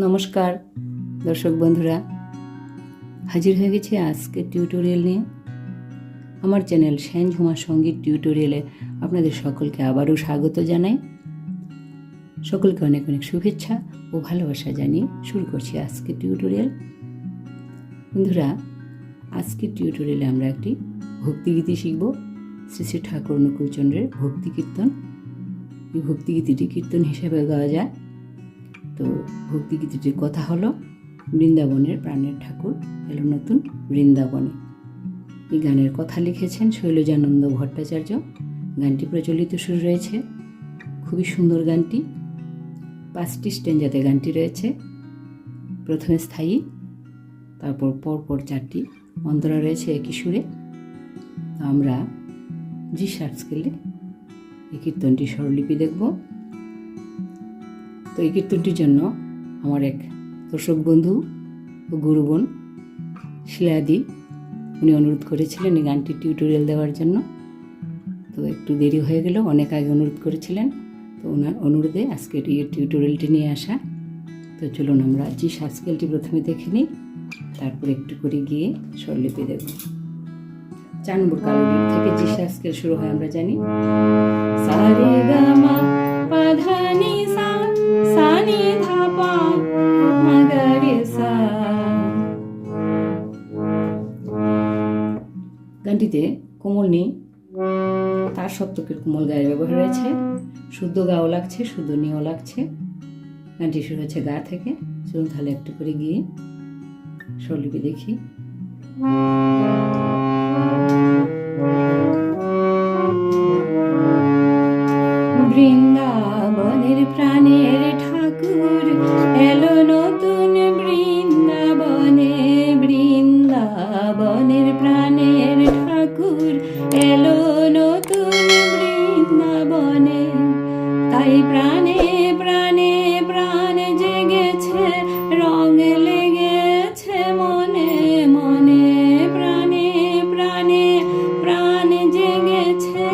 নমস্কার দর্শক বন্ধুরা, হাজির হয়ে গেছি আজকে টিউটোরিয়াল নিয়ে। আমার চ্যানেল শ্যান ঝুমা সঙ্গীত টিউটোরিয়ালে আপনাদের সকলকে আবারও স্বাগত জানাই। সকলকে অনেক অনেক শুভেচ্ছা ও ভালোবাসা জানিয়ে শুরু করছি আজকে টিউটোরিয়াল। বন্ধুরা, আজকের টিউটোরিয়ালে আমরা একটি ভক্তিগীতি শিখব, শ্রী শ্রী ঠাকুর অনুকূলচন্দ্রের ভক্তি কীর্তন। এই ভক্তিগীতিটি কীর্তন হিসেবে গাওয়া যায়। তো ভক্তিগীতিটির কথা হলো, বৃন্দাবনের প্রাণের ঠাকুর এলো নতুন বৃন্দাবনে। এই গানের কথা লিখেছেন শৈলজানন্দ ভট্টাচার্য। গানটি প্রচলিত সুর রয়েছে, খুবই সুন্দর গানটি। 5টি স্ট্যাঞ্জাতে গানটি রয়েছে। প্রথমে স্থায়ী, তারপর পরপর 4টি অন্তরা রয়েছে একই সুরে। তো আমরা জি শার্প স্কেলে এই কীর্তনটি স্বরলিপি দেখব। তো এই কীর্তনটির জন্য আমার এক দর্শক বন্ধু ও গুরুবোন শিলাদি, উনি অনুরোধ করেছিলেন এই গানটির টিউটোরিয়াল দেওয়ার জন্য। তো একটু দেরি হয়ে গেল, অনেক আগে অনুরোধ করেছিলেন। তো ওনার অনুরোধে আজকের এই টিউটোরিয়ালটি নিয়ে আসা। তো চলুন আমরা জি শার্প স্কেলটি প্রথমে দেখে নিই, তারপর একটু করে গিয়ে স্বরলিপি দেব। 4 নম্বর কালোডির থেকে জি শার্প স্কেল শুরু হয়, আমরা জানি। সা রে গা মা পা ধা নি সা, সা নি ধা পা মা গা রে সা। গানটিতে কোমল নি, তার সপ্তকের কোমল গায়ের ব্যবহার রয়েছে। শুদ্ধ গাও লাগছে, শুদ্ধ নিও লাগছে। গানটি শুরু হচ্ছে গা থেকে। চলুন তাহলে একটু করে গিয়ে স্বরলিপি দেখি। বৃন্দাবনের প্রাণের ঠাকুর এলো নতুন বৃন্দাবনে, বৃন্দাবনের প্রাণের ঠাকুর এলো নতুন বৃন্দাবনে। তাই প্রাণে প্রাণে প্রাণ জেগেছে, রং লেগেছে মনে মনে। প্রাণে প্রাণে প্রাণ জেগেছে,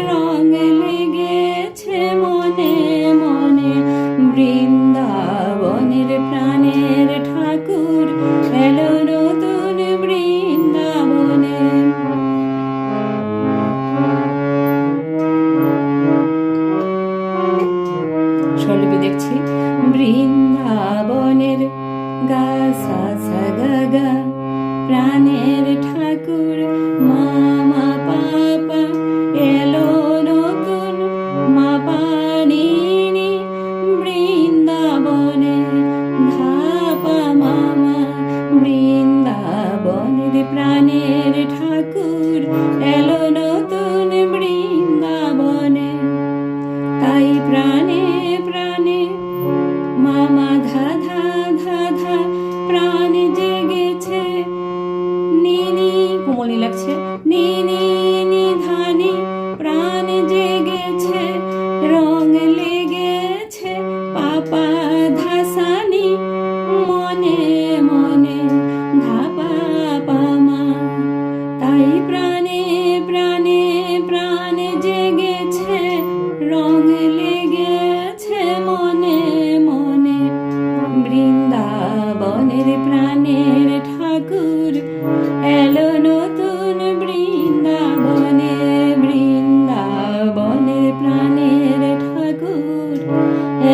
রং লেগেছে মনে মনে। বৃন্দাবনের প্রাণের ঠাকুর এলো নতুন বৃন্দাবনে। স্বরলিপি দেখছি। বৃন্দাবনের গা সা সা গা গা, প্রাণের ঠাকুর মা মা পা পা এলো নতুন মা পা নি নি। বৃন্দাবনে ধা পা মা মা, বৃন্দাবনের প্রাণের ঠাকুর এলো নতুন বৃন্দাবনে। তাই প্রাণে প্রাণে মামা ধা ধা ধা ধা প্রাণ জেগেছে। নি নি কোমলি লাগছে, নি নি নি ধানি প্রাণ জেগেছে, রং লেগেছে পাপা ধাসানি মনে মনে। ধা পা পা মা। তাই প্রাণে প্রাণে প্রাণ জেগেছে, রং লেগেছে মনে মনে। বৃন্দাবনের প্রাণের ঠাকুর এলো নতুন বৃন্দাবনে, বৃন্দাবনের প্রাণের ঠাকুর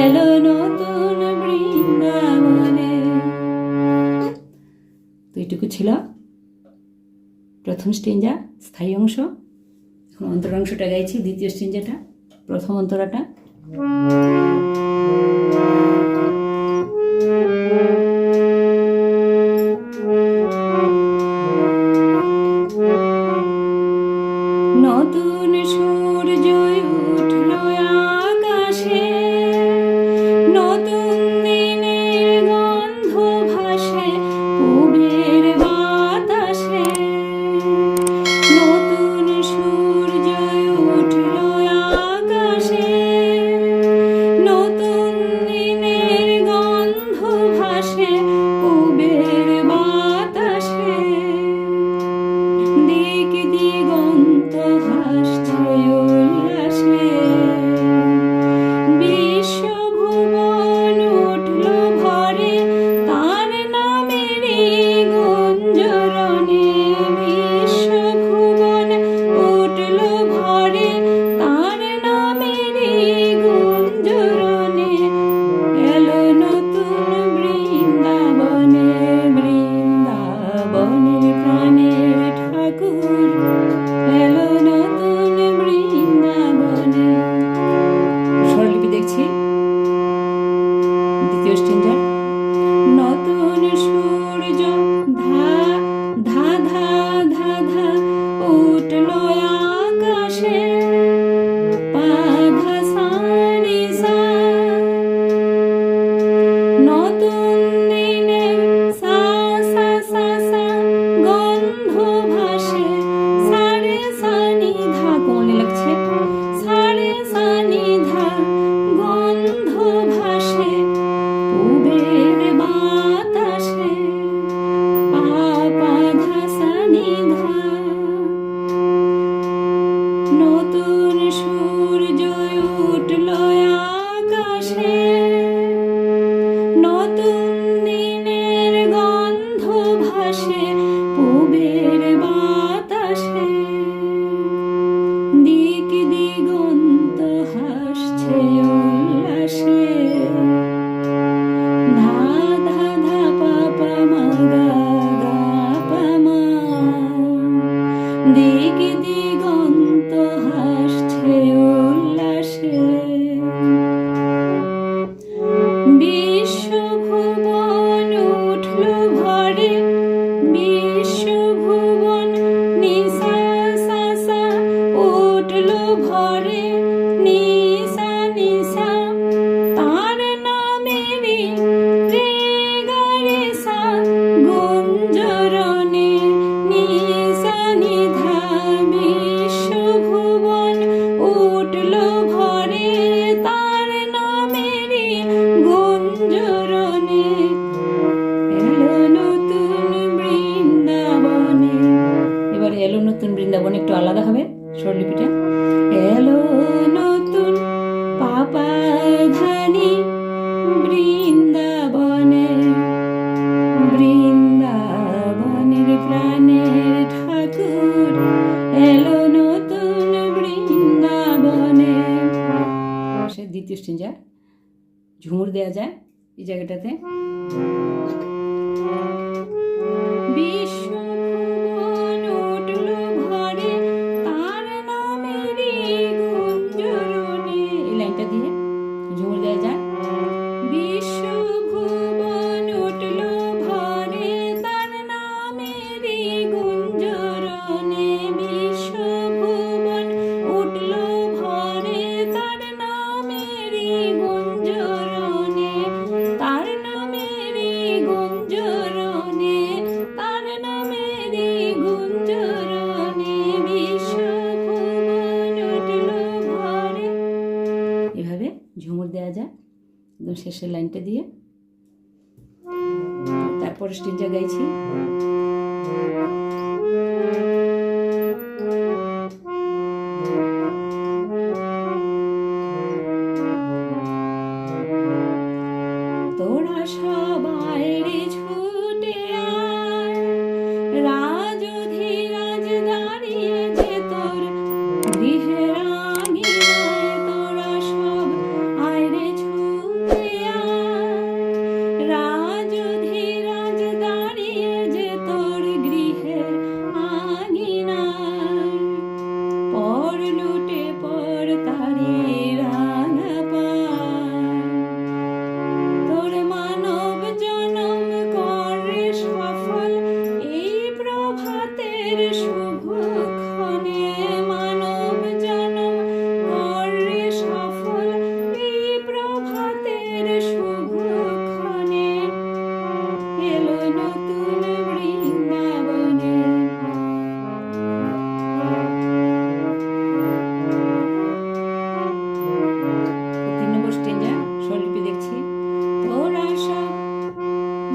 এলো নতুন বৃন্দাবনে। তো এইটুকু ছিল প্রথম স্টেঞ্জা, স্থায়ী অংশ। এখন অন্তরাংশটা গাইছি, দ্বিতীয় স্টেঞ্জাটা, প্রথম অন্তরাটা। নতুন সূর্য উঠল আকাশে, নতুন দিনের গন্ধ ভাসে পূবের বাতাসে। নতুন সূর্য উঠল আকাশে, দ্বিতীয় স্ট্যাঞ্জা ঝুমুর দেওয়া যায় এই জায়গাটাতে। বিশ্বভুবন উঠল ভরে তার নামেরই গুঞ্জরণে, এই লাইনটা দিয়ে ঝুমুর দেওয়া যায়। বিশ্বভুবন উঠল ভরে তার নামেরই গুঞ্জরণে, বিশ্বভুবন উঠল ভরে তার নামেরই গুঞ্জরণে, তার নামেরই গুঞ্জরণে, তার নামেরই গুঞ্জরণে, বিশ্বভুবন উঠল ভরে। এভাবে ঝুমুর দেওয়া যায় একদম শেষের লাইনটা দিয়ে। তারপরে স্টেঞ্জা গাইছি। তোরা সবাই রে ছুটে আয়, রাজধিরাজ দাঁড়িয়েছে তোর গৃহের আঙিনায়, তোরা সব আয় রে ছুটে আয়, রাজধিরাজ দাঁড়িয়েছে তোর গৃহের আঙিনায়, পর লুটে পর তারে রাঙা পায়, তোর মানব জনম করে সফল এই প্রভাতের শুভক্ষণে, মানব জনম করে সফল এই প্রভাতের শুভক্ষণে, এলো নতুন বৃন্দাবনে। 3 নম্বর স্টেঞ্জা স্বরলিপি দেখছি। তোরা সব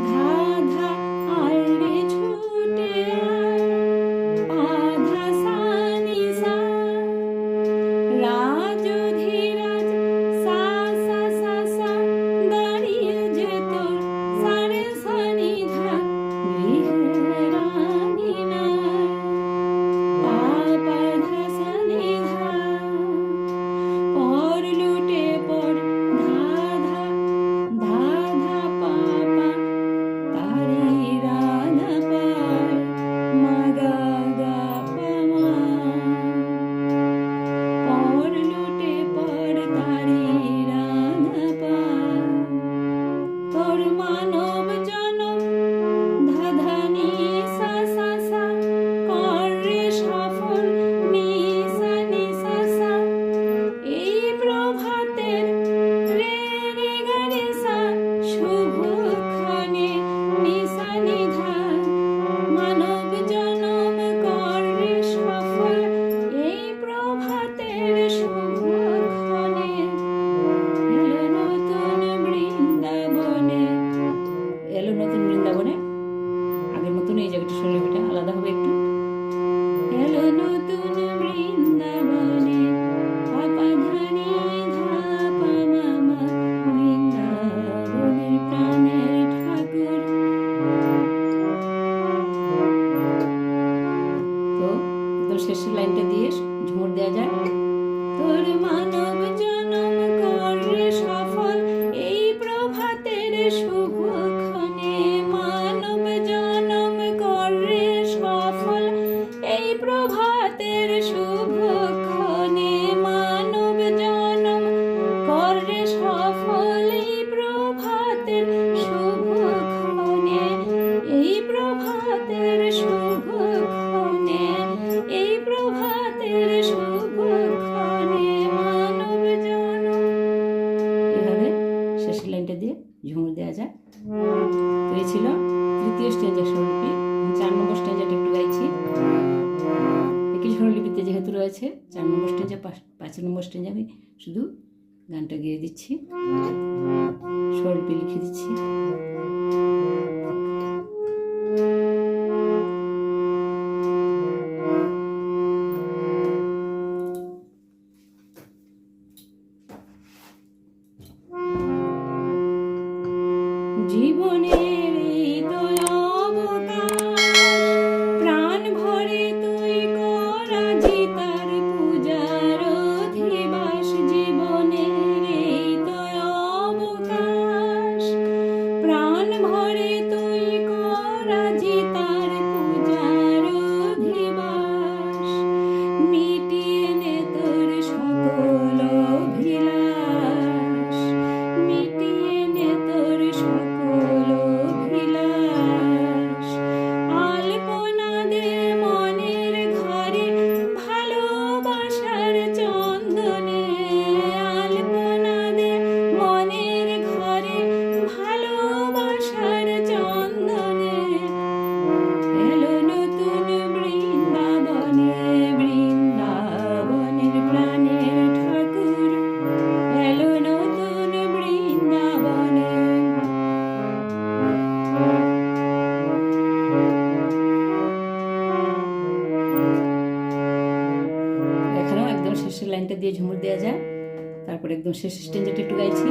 ধা ধা আয় রে ছুটে আয়, আধা সানি সা, রাজধিরাজ সা সা সা সা, দাঁড়িয়ে যে তোর সারে সানি ধা, গৃহের আঙিনায়, পা পা ধা সানি ধা, পর লুটে পর ধা ধা, ধা ধা পা পা, তারি রানা পায়, মা গা গা পা মা, পর লুটে পর তারি রানা পায়, তোর মানব জনম ধা ধা নি সা সা সা, করে সফল নি সা সা, এই প্রভাতের রে রে গা রে সা, শুভক্ষণে নিশা নিধা, মানব জনম করে সফল এই প্রভাতের শুভক্ষণে, এলো নতুন বৃন্দাবনে। এলো নতুন বৃন্দাবনে, আগের মতন এই জায়গাটা স্বরলিপিটা আলাদা হবে একটু। এলো নতুন বৃন্দাবনে, পাপা ধানি ধা পা মা মা, বৃন্দাবনের প্রাণের ঠাকুর। তো একদম শেষের লাইনটা দিয়ে ঝুমুর দেওয়া যায়। তোর মানব জনম করে সফল এই প্রভাতের শুভক্ষণে, মানব জনম করে সফল এই প্রভাতের শুভক্ষণে, মানব জনম করে সফল এই প্রভাতের শুভক্ষণে, এই প্রভাতের শুভক্ষণে, এই প্রভাতের শুভক্ষণে, মানব জনম। এভাবে শেষের লাইনটা দিয়ে ঝুমুর দেওয়া যায়। তো এই ছিল তৃতীয় স্টেঞ্জা স্বরলিপি। 4 নম্বর স্টেঞ্জাটা একটু গাইছি। একই স্বরলিপিতে যেহেতু রয়েছে 4 নম্বর স্টেঞ্জা, 5 নম্বর স্টেঞ্জা আমি শুধু গানটা গেয়ে দিচ্ছি, স্বরলিপি লিখে দিচ্ছি। জীবনের এই তো অবকাশ, প্রাণ ভরে তুই করা জিতার পূজার অধিবাস, জীবনের এই তারপর একদম শেষ স্ট্যান্ডারটা একটু গাইছি।